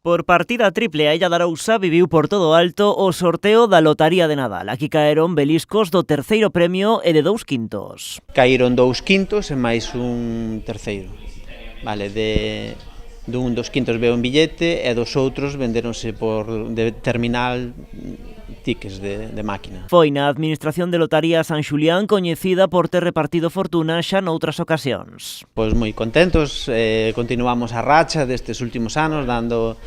Por partida triple, a Illa de Arousa viviu por todo alto o sorteo da Lotaría de Nadal. Aquí caeron beliscos do terceiro premio e de 2 quintos. Caíron 2 quintos e máis un terceiro. Vale, dun dos quintos veo un billete e dos outros vendéronse por de terminal tickets de máquina. Foi na Administración de Lotaría San Xulián coñecida por ter repartido fortuna xa noutras ocasións. Pois moi contentos, continuamos a racha destes últimos anos dando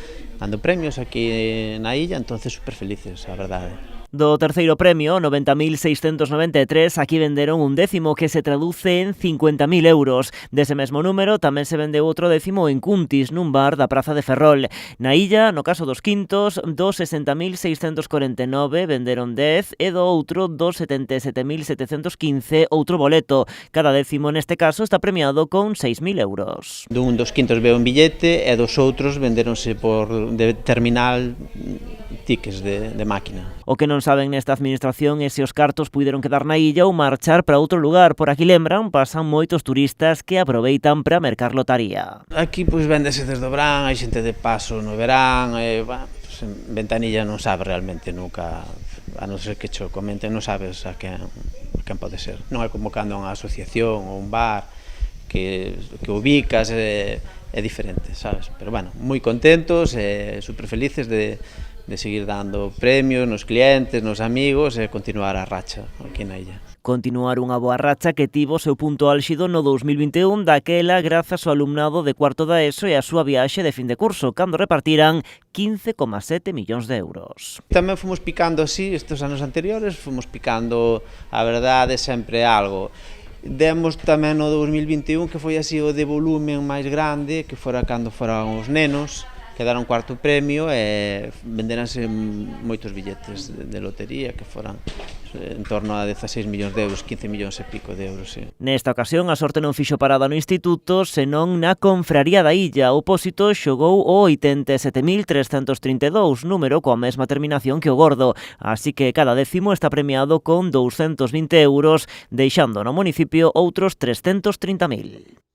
premios aquí na illa, entonces super felices, a verdade. Do terceiro premio, 90.693, aquí venderon un décimo que se traduce en 50.000 euros. Dese mesmo número tamén se vendeu outro décimo en Cuntis, nun bar da Praza de Ferrol. Na illa, no caso dos quintos, dos 60.649 venderon 10 e do outro dos 77.715 outro boleto. Cada décimo neste caso está premiado con 6.000 euros. Dun dos quintos veo un billete e dos outros vendéronse por de terminal tickets de máquina. O que non saben nesta administración é se os cartos puideron quedar na illa ou marchar para outro lugar. Por aquí lembran, pasan moitos turistas que aproveitan para mercar lotaría. Aquí pois vendese desde o verán, hai xente de paso no verán, pues, en Ventanilla non sabe realmente nunca, a non ser que cho comenten, non sabes a quen pode ser. Non é como cando unha asociación ou un bar que ubicas, é diferente, sabes? Pero bueno, moi contentos e super felices de seguir dando premios nos clientes, nos amigos e continuar a racha aquí na illa. Continuar unha boa racha que tivo seu punto álxido no 2021, daquela grazas ao alumnado de cuarto da ESO e a súa viaxe de fin de curso, cando repartiran 15,7 millóns de euros. Tamén fomos picando así, estes anos anteriores, fomos picando, a verdade, sempre algo. Demos tamén no 2021, que foi así o de volumen máis grande, que fora cando foran os nenos, que deron cuarto premio e venderanse moitos billetes de lotería que foran en torno a 16 millóns de euros, 15 millóns e pico de euros. Sí. Nesta ocasión a sorte non fixo parada no instituto, senón na confraría da illa. O Pósito xogou o 87.332, número coa mesma terminación que o Gordo, así que cada décimo está premiado con 220 euros, deixando no municipio outros 330.000.